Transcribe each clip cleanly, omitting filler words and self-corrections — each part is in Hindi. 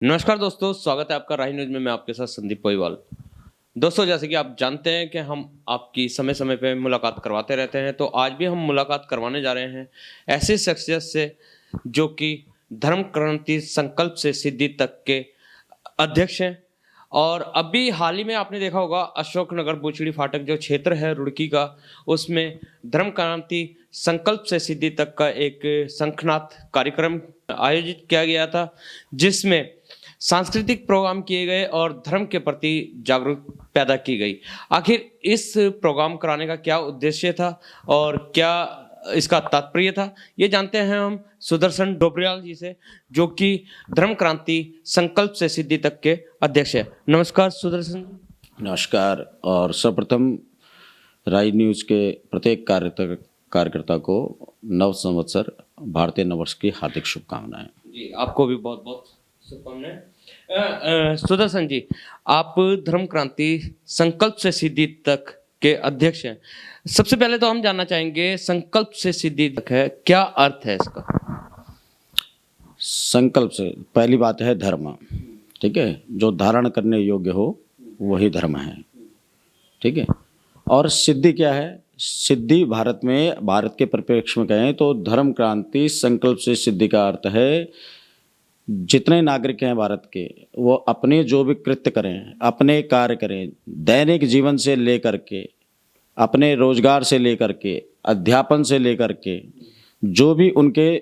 नमस्कार दोस्तों, स्वागत है आपका राही न्यूज़ में। मैं आपके साथ संदीप पोईवाल। दोस्तों, जैसे कि आप जानते हैं कि हम आपकी समय-समय पे मुलाकात करवाते रहते हैं, तो आज भी हम मुलाकात करवाने जा रहे हैं ऐसी शख्सियत से जो कि धर्म क्रांति संकल्प से सिद्धि तक के अध्यक्ष हैं। और अभी हाल ही में आपने देखा होगा अशोकनगर बुचड़ी फाटक जो क्षेत्र है रुड़की का, उसमें धर्म क्रांति संकल्प से सिद्धि तक का एक शंखनाद कार्यक्रम आयोजित किया गया था, जिसमें सांस्कृतिक प्रोग्राम किए गए और धर्म के प्रति जागरूकता पैदा की गई। आखिर इस प्रोग्राम कराने का क्या उद्देश्य था और क्या इसका तात्पर्य था, ये जानते हैं हम सुदर्शन डोबरियाल जी से, जो कि धर्म क्रांति संकल्प से सिद्धि तक के अध्यक्ष है। नमस्कार सुदर्शन। नमस्कार। और सर्वप्रथम राई न्यूज़ के प्रत्येक कार्यकर्ता को नव संवत्सर भारतीय नववर्ष की हार्दिक शुभकामनाएं। जी, आपको भी बहुत बहुत शुभकामनाएं। सुदर्शन जी, आप धर्म क्रांति संकल्प से सिद्धि तक के अध्यक्ष हैं। सबसे पहले तो हम जानना चाहेंगे संकल्प से सिद्धि तक है, क्या अर्थ है इसका? संकल्प से पहली बात है धर्म, ठीक है, जो धारण करने योग्य हो वही धर्म है, ठीक है। और सिद्धि क्या है? सिद्धि भारत के परिप्रेक्ष्य में कहें तो धर्म क्रांति संकल्प से सिद्धि का अर्थ है जितने नागरिक हैं भारत के, वो अपने जो भी कृत्य करें, अपने कार्य करें, दैनिक जीवन से लेकर के, अपने रोजगार से लेकर के, अध्यापन से लेकर के, जो भी उनके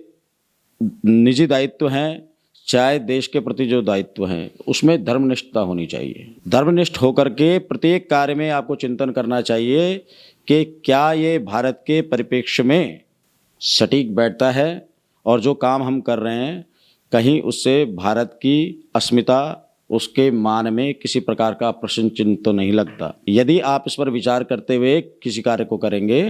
निजी दायित्व हैं, चाहे देश के प्रति जो दायित्व हैं, उसमें धर्मनिष्ठता होनी चाहिए। धर्मनिष्ठ होकर के प्रत्येक कार्य में आपको चिंतन करना चाहिए कि क्या ये भारत के परिप्रेक्ष्य में सटीक बैठता है और जो काम हम कर रहे हैं कहीं उससे भारत की अस्मिता, उसके मान में किसी प्रकार का प्रश्न चिन्ह तो नहीं लगता। यदि आप इस पर विचार करते हुए किसी कार्य को करेंगे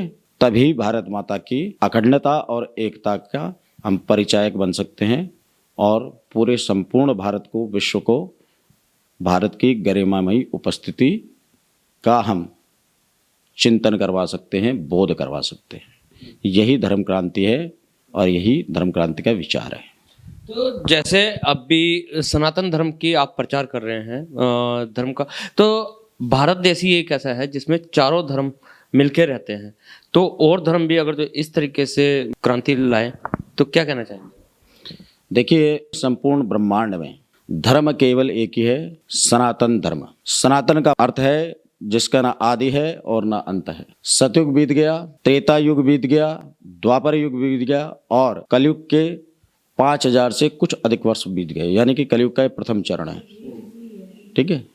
तभी भारत माता की अखंडता और एकता का हम परिचायक बन सकते हैं और पूरे संपूर्ण भारत को, विश्व को भारत की गरिमामयी उपस्थिति का हम चिंतन करवा सकते हैं, बोध करवा सकते हैं। यही धर्म क्रांति है और यही धर्म क्रांति का विचार है। तो जैसे अभी सनातन धर्म की आप प्रचार कर रहे हैं धर्म का, तो भारत देश ही एक ऐसा है जिसमें चारों धर्म मिलके रहते हैं, तो और धर्म भी अगर तो इस तरीके से क्रांति लाए तो क्या कहना चाहेंगे? देखिए, संपूर्ण ब्रह्मांड में धर्म केवल एक ही है, सनातन धर्म। सनातन का अर्थ है जिसका ना आदि है और ना अंत है। सतयुग बीत गया, त्रेता युग बीत गया, द्वापर युग बीत गया और कलयुग के 5000 से कुछ अधिक वर्ष बीत गए, यानी कि कलयुग का प्रथम चरण है, ठीक है।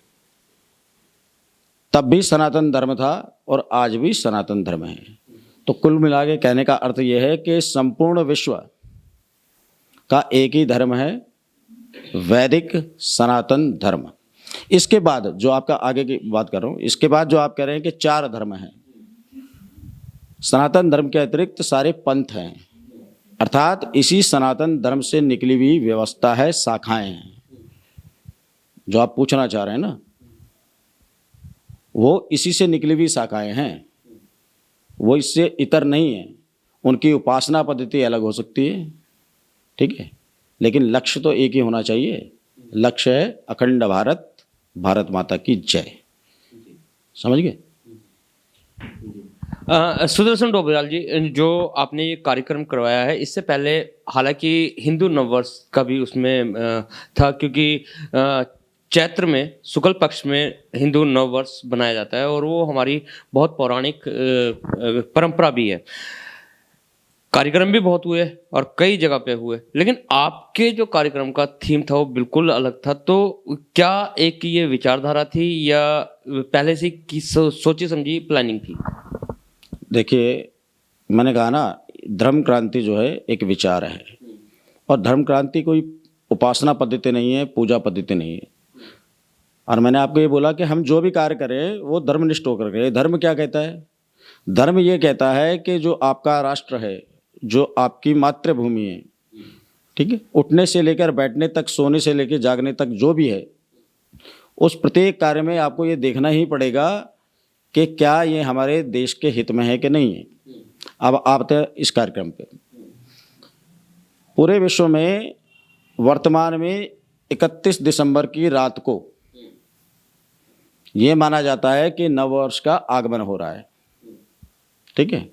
तब भी सनातन धर्म था और आज भी सनातन धर्म है। तो कुल मिला के कहने का अर्थ यह है कि संपूर्ण विश्व का एक ही धर्म है, वैदिक सनातन धर्म। इसके बाद जो आपका आगे की बात कर रहा हूँ, इसके बाद जो आप कह रहे हैं कि चार धर्म हैं, सनातन धर्म के अतिरिक्त सारे पंथ हैं, अर्थात इसी सनातन धर्म से निकली हुई व्यवस्था है, शाखाएं हैं। जो आप पूछना चाह रहे हैं ना, वो इसी से निकली हुई शाखाएं हैं, वो इससे इतर नहीं है। उनकी उपासना पद्धति अलग हो सकती है, ठीक है, लेकिन लक्ष्य तो एक ही होना चाहिए। लक्ष्य है अखंड भारत, भारत माता की जय। समझ गए? सुदर्शन डोबरियाल जी, जो आपने ये कार्यक्रम करवाया है, इससे पहले हालांकि हिंदू नववर्ष का भी उसमें था, क्योंकि चैत्र में शुक्ल पक्ष में हिंदू नववर्ष बनाया जाता है और वो हमारी बहुत पौराणिक परंपरा भी है। कार्यक्रम भी बहुत हुए और कई जगह पे हुए, लेकिन आपके जो कार्यक्रम का थीम था वो बिल्कुल अलग था। तो क्या एक ये विचारधारा थी या पहले से की सोची समझी प्लानिंग थी? देखिए, मैंने कहा ना, धर्म क्रांति जो है एक विचार है और धर्म क्रांति कोई उपासना पद्धति नहीं है, पूजा पद्धति नहीं है। और मैंने आपको ये बोला कि हम जो भी कार्य करें वो धर्मनिष्ठ होकर करें। धर्म क्या कहता है? धर्म ये कहता है कि जो आपका राष्ट्र है, जो आपकी मातृभूमि है, ठीक है, उठने से लेकर बैठने तक, सोने से लेकर जागने तक जो भी है, उस प्रत्येक कार्य में आपको ये देखना ही पड़ेगा कि क्या ये हमारे देश के हित में है कि नहीं है। अब आप इस कार्यक्रम पे पूरे विश्व में वर्तमान में 31 दिसंबर की रात को ये माना जाता है कि नववर्ष का आगमन हो रहा है, ठीक है।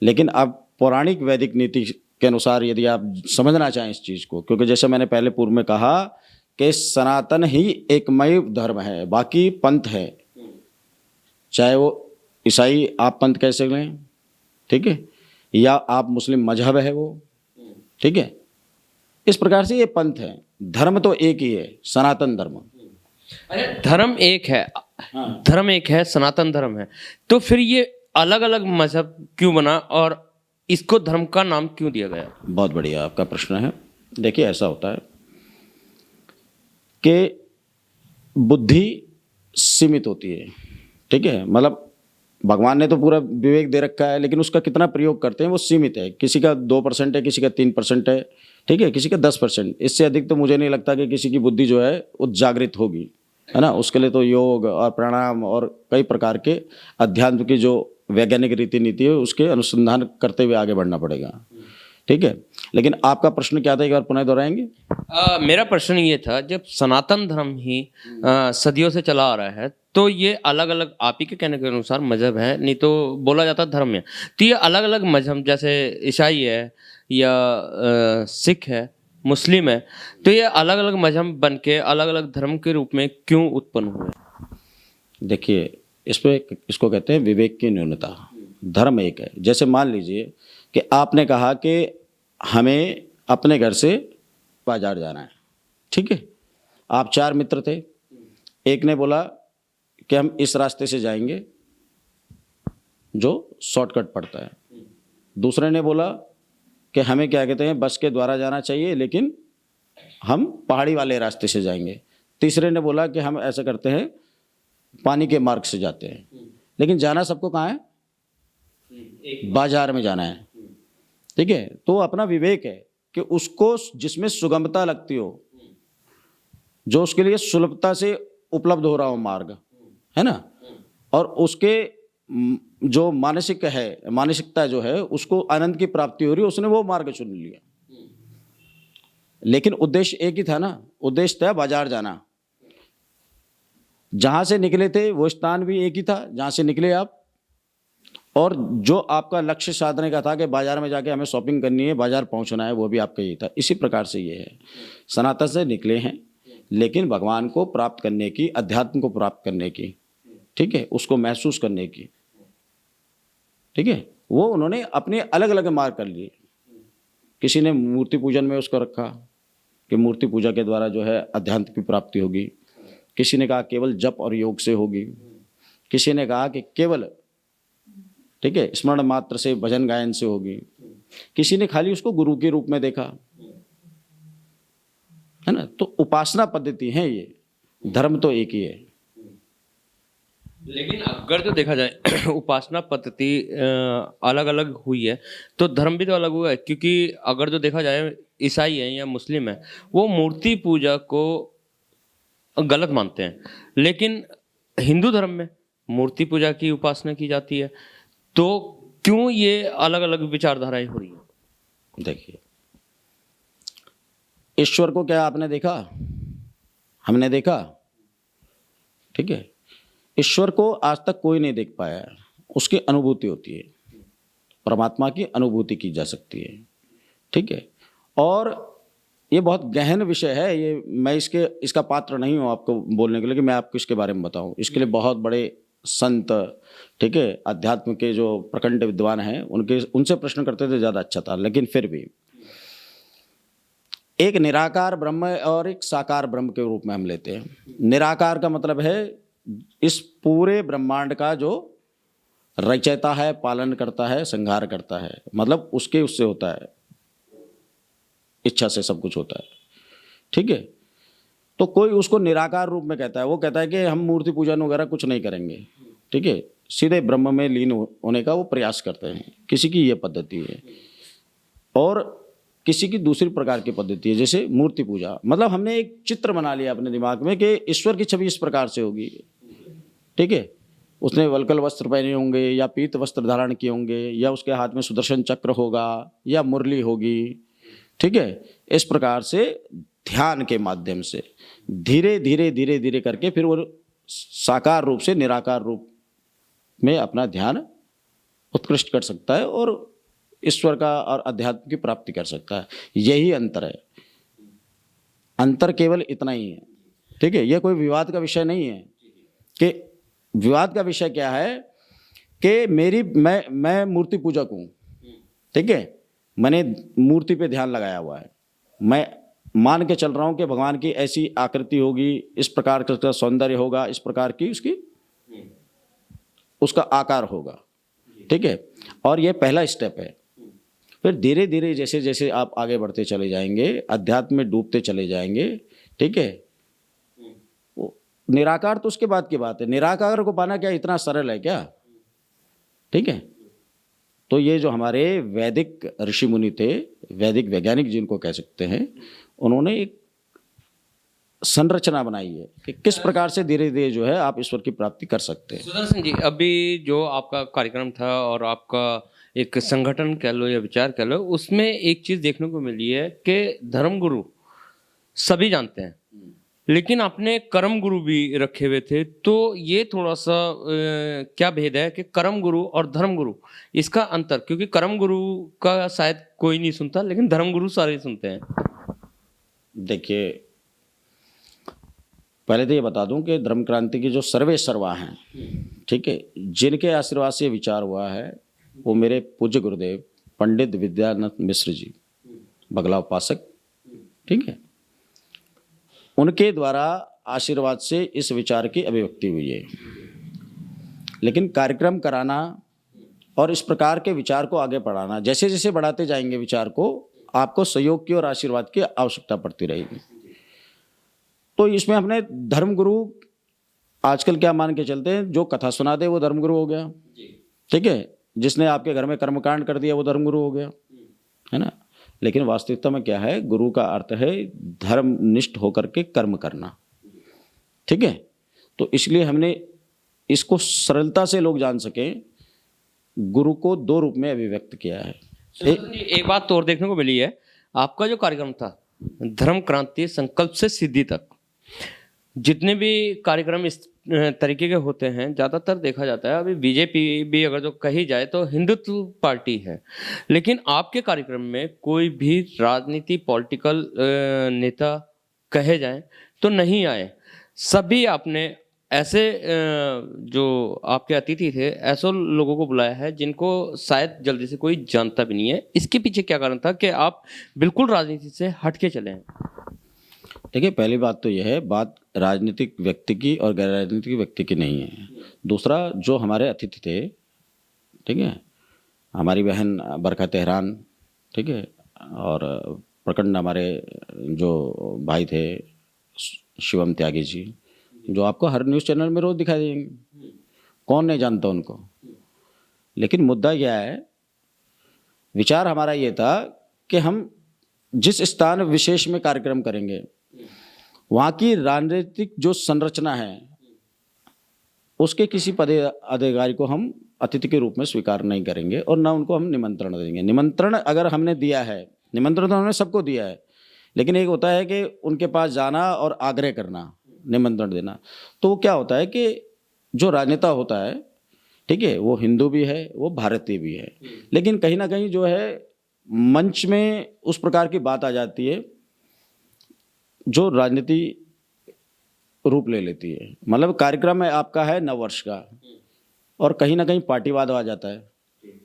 लेकिन अब पौराणिक वैदिक नीति के अनुसार यदि आप समझना चाहें इस चीज़ को, क्योंकि जैसे मैंने पहले पूर्व में कहा कि सनातन ही एकमय धर्म है, बाकी पंथ है, चाहे वो ईसाई आप पंथ कैसे लें, ठीक है, या आप मुस्लिम मजहब है वो, ठीक है। इस प्रकार से ये पंथ है, धर्म तो एक ही है, सनातन धर्म। अरे धर्म एक है, धर्म एक है, सनातन धर्म है, तो फिर ये अलग अलग मजहब क्यों बना और इसको धर्म का नाम क्यों दिया गया? बहुत बढ़िया आपका प्रश्न है। देखिए ऐसा होता है कि बुद्धि सीमित होती है, ठीक है। मतलब भगवान ने तो पूरा विवेक दे रखा है, लेकिन उसका कितना प्रयोग करते हैं वो सीमित है। किसी का 2% है, किसी का 3% है, ठीक है, किसी का 10%। इससे अधिक तो मुझे नहीं लगता कि किसी की बुद्धि जो है वो जागृत होगी, है ना। उसके लिए तो योग और प्राणायाम और कई प्रकार के अध्यात्म की जो वैज्ञानिक रीति नीति है उसके अनुसंधान करते हुए आगे बढ़ना पड़ेगा, ठीक है। लेकिन आपका प्रश्न क्या था, एक बार पुनः दोहराएंगे? मेरा प्रश्न ये था, जब सनातन धर्म ही सदियों से चला आ रहा है तो ये अलग अलग, आप ही के कहने के अनुसार मजहब है, नहीं तो बोला जाता धर्म है, तो ये अलग अलग मजहब जैसे ईसाई है या सिख है, मुस्लिम है, तो ये अलग अलग मजहब बन के अलग अलग धर्म के रूप में क्यों उत्पन्न हुए? देखिए इसको कहते हैं विवेक की न्यूनता। धर्म एक है। जैसे मान लीजिए कि आपने कहा कि हमें अपने घर से बाजार जाना है, ठीक है। आप 4 मित्र थे, एक ने बोला कि हम इस रास्ते से जाएंगे जो शॉर्टकट पड़ता है, दूसरे ने बोला कि हमें क्या कहते हैं बस के द्वारा जाना चाहिए लेकिन हम पहाड़ी वाले रास्ते से जाएंगे, तीसरे ने बोला कि हम ऐसा करते हैं पानी के मार्ग से जाते हैं। लेकिन जाना सबको कहाँ है? बाजार में जाना है, ठीक है। तो अपना विवेक है कि उसको जिसमें सुगमता लगती हो, जो उसके लिए सुलभता से उपलब्ध हो रहा हो मार्ग, है ना, और उसके जो मानसिकता जो है उसको आनंद की प्राप्ति हो रही है, उसने वो मार्ग चुन लिया। लेकिन उद्देश्य एक ही था ना, उद्देश्य था बाजार जाना। जहां से निकले थे वो स्थान भी एक ही था जहां से निकले आप, और जो आपका लक्ष्य साधने का था कि बाजार में जाके हमें शॉपिंग करनी है, बाजार पहुंचना है, वो भी आपका यही था। इसी प्रकार से ये है, सनातन से निकले हैं लेकिन भगवान को प्राप्त करने की, अध्यात्म को प्राप्त करने की, ठीक है, उसको महसूस करने की, ठीक है, वो उन्होंने अपने अलग अलग मार्ग कर लिए। किसी ने मूर्ति पूजन में उसको रखा कि मूर्ति पूजा के द्वारा जो है अध्यात्म की प्राप्ति होगी, किसी ने कहा केवल जप और योग से होगी, किसी ने कहा कि केवल, ठीक है, स्मरण मात्र से, भजन गायन से होगी, किसी ने खाली उसको गुरु के रूप में देखा, है ना। तो उपासना पद्धति है ये, धर्म तो एक ही है। लेकिन अगर जो देखा जाए उपासना पद्धति अलग अलग हुई है तो धर्म भी तो अलग हुआ है, क्योंकि अगर जो देखा जाए ईसाई है या मुस्लिम है वो मूर्ति पूजा को गलत मानते हैं, लेकिन हिंदू धर्म में मूर्ति पूजा की उपासना की जाती है, तो क्यों ये अलग अलग विचारधाराएं हो रही हैं? देखिए, ईश्वर को क्या आपने देखा? हमने देखा, ठीक है। ईश्वर को आज तक कोई नहीं देख पाया, उसकी अनुभूति होती है, परमात्मा की अनुभूति की जा सकती है, ठीक है। और ये बहुत गहन विषय है, ये मैं इसका पात्र नहीं हूँ आपको बोलने के लिए कि मैं आपको इसके बारे में बताऊँ। इसके लिए बहुत बड़े संत, ठीक है, अध्यात्म के जो प्रखंड विद्वान हैं उनसे प्रश्न करते थे ज़्यादा अच्छा था। लेकिन फिर भी एक निराकार ब्रह्म और एक साकार ब्रह्म के रूप में हम लेते हैं। निराकार का मतलब है इस पूरे ब्रह्मांड का जो रचयिता है, पालन करता है, संहार करता है, मतलब उससे होता है, इच्छा से सब कुछ होता है, ठीक है। तो कोई उसको निराकार रूप में कहता है, वो कहता है कि हम मूर्ति पूजन वगैरह कुछ नहीं करेंगे, ठीक है, सीधे ब्रह्म में लीन होने का वो प्रयास करते हैं। किसी की ये पद्धति है और किसी की दूसरी प्रकार की पद्धति है, जैसे मूर्ति पूजा। मतलब हमने एक चित्र बना लिया अपने दिमाग में कि ईश्वर की छवि इस प्रकार से होगी, ठीक है, उसने वल्कल वस्त्र पहने होंगे या पीत वस्त्र धारण किए होंगे या उसके हाथ में सुदर्शन चक्र होगा या मुरली होगी, ठीक है। इस प्रकार से ध्यान के माध्यम से धीरे धीरे धीरे धीरे करके फिर वो साकार रूप से निराकार रूप में अपना ध्यान उत्कृष्ट कर सकता है और ईश्वर का और अध्यात्म की प्राप्ति कर सकता है। यही अंतर है, अंतर केवल इतना ही है। ठीक है, यह कोई विवाद का विषय नहीं है। कि विवाद का विषय क्या है कि मैं मूर्ति पूजक हूँ, ठीक है, मैंने मूर्ति पे ध्यान लगाया हुआ है, मैं मान के चल रहा हूँ कि भगवान की ऐसी आकृति होगी, इस प्रकार का सौंदर्य होगा, इस प्रकार की उसका आकार होगा, ठीक है, और ये पहला स्टेप है। फिर धीरे धीरे जैसे जैसे आप आगे बढ़ते चले जाएंगे, अध्यात्म में डूबते चले जाएंगे, ठीक है, निराकार तो उसके बाद की बात है। निराकार को पाना क्या इतना सरल है क्या? ठीक है, तो ये जो हमारे वैदिक ऋषि मुनि थे, वैदिक वैज्ञानिक जिनको कह सकते हैं, उन्होंने एक संरचना बनाई है कि किस प्रकार से धीरे धीरे जो है आप ईश्वर की प्राप्ति कर सकते हैं। सुदर्शन जी, अभी जो आपका कार्यक्रम था और आपका एक संगठन कह लो या विचार कह लो, उसमें एक चीज देखने को मिली है कि धर्मगुरु सभी जानते हैं, लेकिन आपने कर्म गुरु भी रखे हुए थे। तो ये थोड़ा सा क्या भेद है कि कर्म गुरु और धर्म गुरु, इसका अंतर? क्योंकि कर्म गुरु का शायद कोई नहीं सुनता, लेकिन धर्म गुरु सारे सुनते हैं। देखिए, पहले तो ये बता दूं कि धर्म क्रांति के जो सर्वे सर्वा हैं, ठीक है, जिनके आशीर्वाद से विचार हुआ है, वो मेरे पूज्य गुरुदेव पंडित विद्यानाथ मिश्र जी, बगला उपासक, ठीक है, उनके द्वारा आशीर्वाद से इस विचार की अभिव्यक्ति हुई है। लेकिन कार्यक्रम कराना और इस प्रकार के विचार को आगे बढ़ाना, जैसे जैसे बढ़ाते जाएंगे विचार को, आपको सहयोग की और आशीर्वाद की आवश्यकता पड़ती रहेगी। तो इसमें हमने धर्मगुरु आजकल क्या मान के चलते हैं, जो कथा सुना दे वो धर्मगुरु हो गया, ठीक है, जिसने आपके घर में कर्मकांड कर दिया वो धर्मगुरु हो गया, है ना। लेकिन वास्तविकता में क्या है, गुरु का अर्थ है धर्मनिष्ठ होकर के कर्म करना, ठीक है। तो इसलिए हमने इसको सरलता से लोग जान सकें, गुरु को दो रूप में अभिव्यक्त किया है। एक बात तो और देखने को मिली है, आपका जो कार्यक्रम था धर्म क्रांति संकल्प से सिद्धि तक, जितने भी कार्यक्रम इस तरीके के होते हैं, ज़्यादातर देखा जाता है, अभी बीजेपी भी अगर जो कही जाए तो हिंदुत्व पार्टी है, लेकिन आपके कार्यक्रम में कोई भी राजनीति पॉलिटिकल नेता कहे जाए तो नहीं आए। सभी आपने ऐसे जो आपके अतिथि थे, ऐसे लोगों को बुलाया है जिनको शायद जल्दी से कोई जानता भी नहीं है। इसके पीछे क्या कारण था कि आप बिल्कुल राजनीति से हट के चले हैं? देखिए, पहली बात तो यह है, बात राजनीतिक व्यक्ति की और गैर राजनीतिक व्यक्ति की नहीं है। दूसरा, जो हमारे अतिथि थे, ठीक है, हमारी बहन बरखा तेहरान, ठीक है, और प्रखंड हमारे जो भाई थे शिवम त्यागी जी, जो आपको हर न्यूज़ चैनल में रोज़ दिखाई देंगे, कौन नहीं जानता उनको। लेकिन मुद्दा क्या है, विचार हमारा ये था कि हम जिस स्थान विशेष में कार्यक्रम करेंगे, वहाँ की राजनीतिक जो संरचना है, उसके किसी पद अधिकारी को हम अतिथि के रूप में स्वीकार नहीं करेंगे और ना उनको हम निमंत्रण देंगे। निमंत्रण अगर हमने दिया है, निमंत्रण तो हमने सबको दिया है, लेकिन एक होता है कि उनके पास जाना और आग्रह करना, निमंत्रण देना। तो वो क्या होता है कि जो राजनेता होता है, ठीक है, वो हिंदू भी है, वो भारतीय भी है, लेकिन कहीं ना कहीं जो है मंच में उस प्रकार की बात आ जाती है जो राजनीति रूप ले लेती है। मतलब कार्यक्रम है आपका है नववर्ष का, और कहीं ना कहीं पार्टीवाद आ जाता है।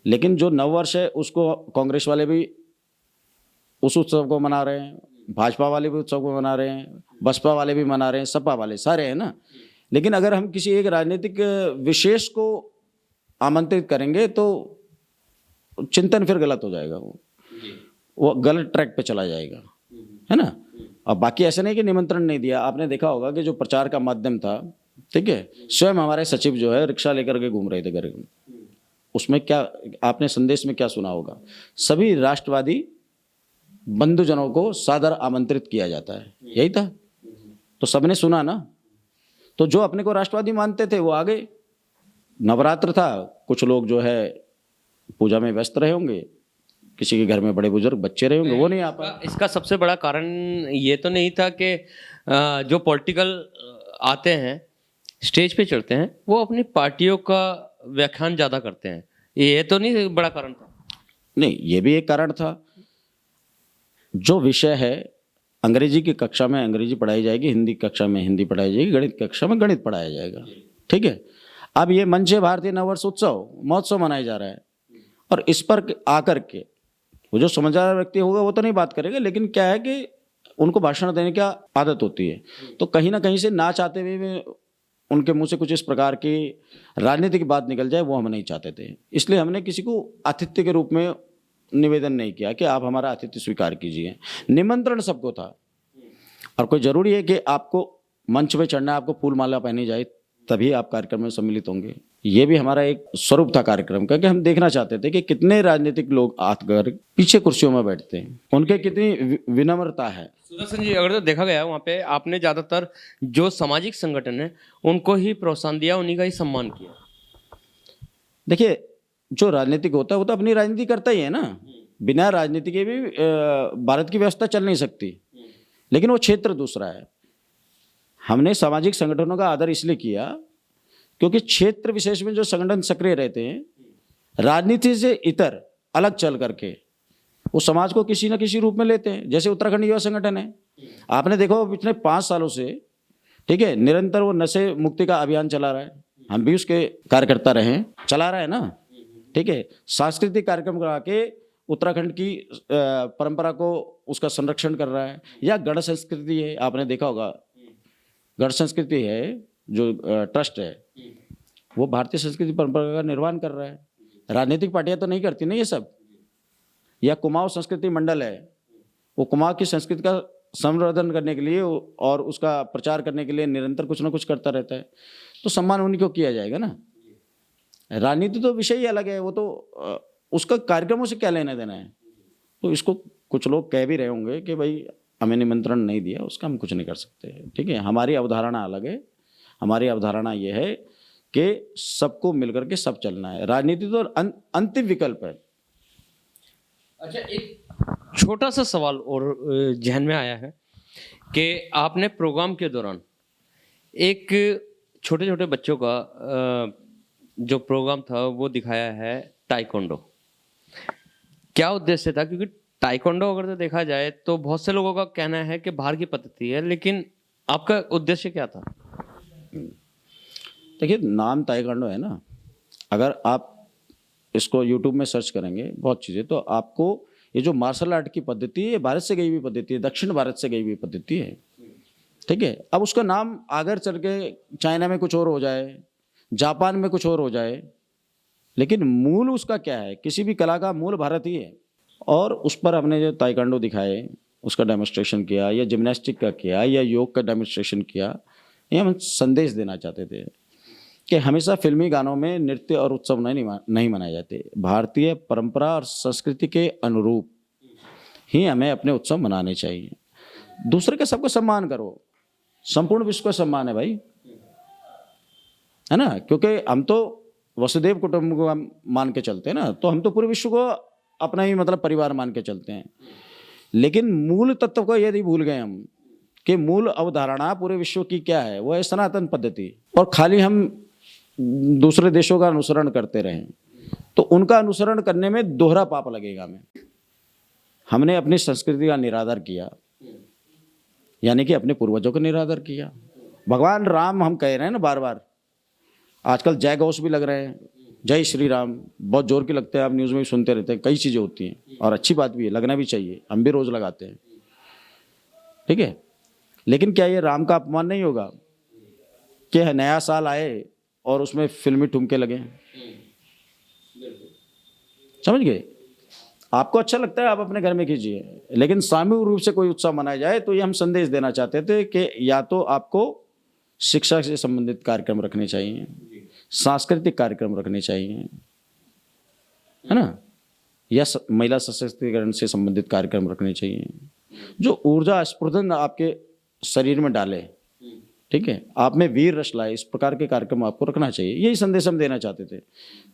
लेकिन जो नववर्ष है उसको कांग्रेस वाले भी उस उत्सव को मना रहे हैं, भाजपा वाले भी उत्सव को मना रहे हैं, बसपा वाले भी मना रहे हैं, सपा वाले सारे हैं ना। लेकिन अगर हम किसी एक राजनीतिक विशेष को आमंत्रित करेंगे तो चिंतन फिर गलत हो जाएगा, वो गलत ट्रैक पे चला जाएगा, है ना। अब बाकी ऐसे नहीं कि निमंत्रण नहीं दिया। आपने देखा होगा कि जो प्रचार का माध्यम था, ठीक है, स्वयं हमारे सचिव जो है रिक्शा लेकर के घूम रहे थे घर में। उसमें क्या आपने संदेश में क्या सुना होगा, सभी राष्ट्रवादी बंधुजनों को सादर आमंत्रित किया जाता है, यही था। तो सबने सुना ना। तो जो अपने को राष्ट्रवादी मानते थे वो आ गए। नवरात्र था, कुछ लोग जो है पूजा में व्यस्त रहे होंगे, किसी के घर में बड़े बुजुर्ग बच्चे रहे होंगे, वो नहीं आ पाए। इसका सबसे बड़ा कारण ये तो नहीं था कि जो पॉलिटिकल आते हैं, स्टेज पे चढ़ते हैं, वो अपनी पार्टियों का व्याख्यान ज़्यादा करते हैं, ये तो नहीं बड़ा कारण था? नहीं, ये भी एक कारण था। जो विषय है, अंग्रेजी की कक्षा में अंग्रेजी पढ़ाई जाएगी, हिंदी कक्षा में हिंदी पढ़ाई जाएगी, गणित कक्षा में गणित पढ़ाया जाएगा, ठीक है। अब ये मंच है भारतीय नववर्ष उत्सव महोत्सव मनाया जा रहा है, और इस पर आकर के वो जो समझदार व्यक्ति होगा वो तो नहीं बात करेगा, लेकिन क्या है कि उनको भाषण देने की आदत होती है, तो कहीं ना कहीं से ना चाहते हुए भी उनके मुंह से कुछ इस प्रकार की राजनीति की बात निकल जाए, वो हम नहीं चाहते थे। इसलिए हमने किसी को आतिथ्य के रूप में निवेदन नहीं किया कि आप हमारा आतिथ्य स्वीकार कीजिए। निमंत्रण सबको था, और कोई जरूरी है कि आपको मंच पे चढ़ना है, आपको फूल माला पहनी जाए, तभी आप कार्यक्रम में सम्मिलित होंगे। ये भी हमारा एक स्वरूप था कार्यक्रम का, कि हम देखना चाहते थे कि कितने राजनीतिक लोग आकर पीछे कुर्सियों में बैठते हैं, उनके कितनी विनम्रता है। सुदर्शन जी, अगर तो देखा गया वहाँ पे आपने ज़्यादातर जो सामाजिक संगठन है उनको ही प्रोत्साहन दिया, उन्हीं का ही सम्मान किया। देखिए, जो राजनीतिक होता है वो तो अपनी राजनीति करता ही है ना, बिना राजनीति के भी भारत की व्यवस्था चल नहीं सकती, लेकिन वो क्षेत्र दूसरा है। हमने सामाजिक संगठनों का आदर इसलिए किया क्योंकि क्षेत्र विशेष में जो संगठन सक्रिय रहते हैं, राजनीति से इतर अलग चल करके वो समाज को किसी न किसी रूप में लेते हैं। जैसे उत्तराखंड युवा संगठन है, आपने देखा वो पिछले 5 सालों से, ठीक है, निरंतर वो नशे मुक्ति का अभियान चला रहा है, हम भी उसके कार्यकर्ता रहे, चला रहा है ना, ठीक है। सांस्कृतिक कार्यक्रम करा के उत्तराखंड की परंपरा को उसका संरक्षण कर रहा है। या गढ़ संस्कृति है, आपने देखा होगा, गढ़ संस्कृति है जो ट्रस्ट है, वो भारतीय संस्कृति परंपरा का निर्वहन कर रहा है। राजनीतिक पार्टियां तो नहीं करती ना ये सब। या कुमाऊं संस्कृति मंडल है, वो कुमाऊं की संस्कृति का संवर्धन करने के लिए और उसका प्रचार करने के लिए निरंतर कुछ ना कुछ करता रहता है, तो सम्मान उन्हीं को किया जाएगा ना। राजनीति तो विषय ही अलग है, वो तो उसका कार्यक्रमों से क्या लेना देना है। तो इसको कुछ लोग कह भी रहे होंगे कि भाई हमें निमंत्रण नहीं दिया, उसका हम कुछ नहीं कर सकते, ठीक है। हमारी अवधारणा अलग है। हमारी अवधारणा ये है कि सबको मिलकर के सब चलना है। राजनीति तो अंतिम विकल्प है। अच्छा, एक छोटा सा सवाल और जहन में आया है कि आपने प्रोग्राम के दौरान एक छोटे छोटे बच्चों का जो प्रोग्राम था वो दिखाया है ताइक्वांडो। क्या उद्देश्य था? क्योंकि ताइक्वांडो अगर तो देखा जाए तो बहुत से लोगों का कहना है कि बाहर की पद्धति है, लेकिन आपका उद्देश्य क्या था? देखिए, नाम ताइक्वांडो है ना, अगर आप इसको यूट्यूब में सर्च करेंगे बहुत चीज़ें, तो आपको ये जो मार्शल आर्ट की पद्धति है, ये भारत से गई हुई पद्धति है, दक्षिण भारत से गई हुई पद्धति है, ठीक है। अब उसका नाम आगे चल के चाइना में कुछ और हो जाए, जापान में कुछ और हो जाए, लेकिन मूल उसका क्या है? किसी भी कला का मूल भारत ही है। और उस पर हमने जो ताइक्वांडो दिखाए, उसका डेमोन्स्ट्रेशन किया, या जिम्नास्टिक का किया, या योग का डेमोन्स्ट्रेशन किया, ये हम संदेश देना चाहते थे कि हमेशा फिल्मी गानों में नृत्य और उत्सव नहीं मनाए जाते। भारतीय परंपरा और संस्कृति के अनुरूप ही हमें अपने उत्सव मनाने चाहिए। दूसरे के सबको सम्मान करो, संपूर्ण विश्व का सम्मान है भाई, है ना। क्योंकि हम तो वसुदेव कुटुंब को हम मान के चलते हैं ना, तो हम तो पूरे विश्व को अपना ही मतलब परिवार मान के चलते हैं। लेकिन मूल तत्व को यदि भूल गए हम कि मूल अवधारणा पूरे विश्व की क्या है, वो है सनातन पद्धति, और खाली हम दूसरे देशों का अनुसरण करते रहें तो उनका अनुसरण करने में दोहरा पाप लगेगा हमें। हमने अपनी संस्कृति का निरादर किया, यानी कि अपने पूर्वजों का निरादर किया। भगवान राम हम कह रहे हैं ना बार बार, आजकल जय घोष भी लग रहे हैं, जय श्री राम बहुत जोर के लगते हैं, आप न्यूज़ में भी सुनते रहते हैं। कई चीज़ें होती हैं और अच्छी बात भी है, लगना भी चाहिए, हम भी रोज़ लगाते हैं, ठीक है। लेकिन क्या ये राम का अपमान नहीं होगा कि नया साल आए और उसमें फिल्मी ठुमके लगे? समझ गए? आपको अच्छा लगता है आप अपने घर में कीजिए, लेकिन सामूहिक रूप से कोई उत्सव मनाया जाए तो ये हम संदेश देना चाहते थे कि या तो आपको शिक्षा से संबंधित कार्यक्रम रखने चाहिए, सांस्कृतिक कार्यक्रम रखने चाहिए, है ना, या महिला सशक्तिकरण से संबंधित कार्यक्रम रखने चाहिए जो ऊर्जा स्फूर्तन आपके शरीर में डाले, ठीक है, आप में वीर रस लाए। इस प्रकार के कार्यक्रम आपको रखना चाहिए। यही संदेश हम देना चाहते थे।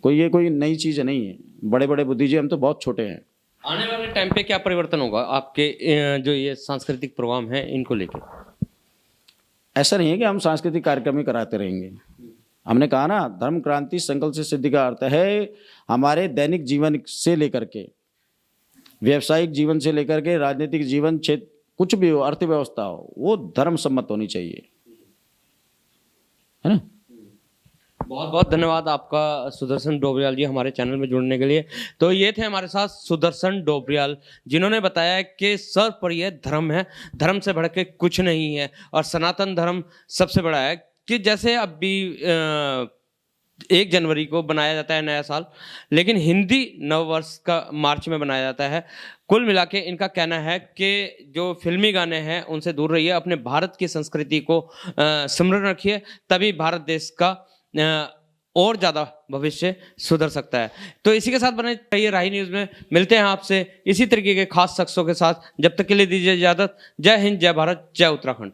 कोई नई चीज़ नहीं है। बड़े बड़े बुद्धिजीवी हम तो बहुत छोटे हैं, आने वाले टाइम पे क्या परिवर्तन होगा आपके जो ये सांस्कृतिक प्रोग्राम है इनको लेकर? ऐसा नहीं है कि हम सांस्कृतिक कार्यक्रम ही कराते रहेंगे। हमने कहा ना, धर्म क्रांति संकल्प से सिद्धि का अर्थ है हमारे दैनिक जीवन से लेकर के, व्यावसायिक जीवन से लेकर के, राजनीतिक जीवन, क्षेत्र, कुछ भी हो, अर्थव्यवस्था हो, वो धर्म सम्मत होनी चाहिए, है ना। बहुत बहुत धन्यवाद आपका सुदर्शन डोबरियाल जी हमारे चैनल में जुड़ने के लिए। तो ये थे हमारे साथ सुदर्शन डोबरियाल, जिन्होंने बताया कि सर पर यह धर्म है, धर्म से बढ़ के कुछ नहीं है और सनातन धर्म सबसे बड़ा है। कि जैसे अभी 1 जनवरी को बनाया जाता है नया साल, लेकिन हिंदी नववर्ष का मार्च में बनाया जाता है। कुल मिला के इनका कहना है कि जो फिल्मी गाने हैं उनसे दूर रहिए, अपने भारत की संस्कृति को समृद्ध रखिए, तभी भारत देश का और ज़्यादा भविष्य सुधर सकता है। तो इसी के साथ बने रहिए राही न्यूज़ में। मिलते हैं आपसे इसी तरीके के खास शख्सों के साथ। जब तक के लिए दीजिए इजाज़त। जय हिंद, जय भारत, जय उत्तराखंड।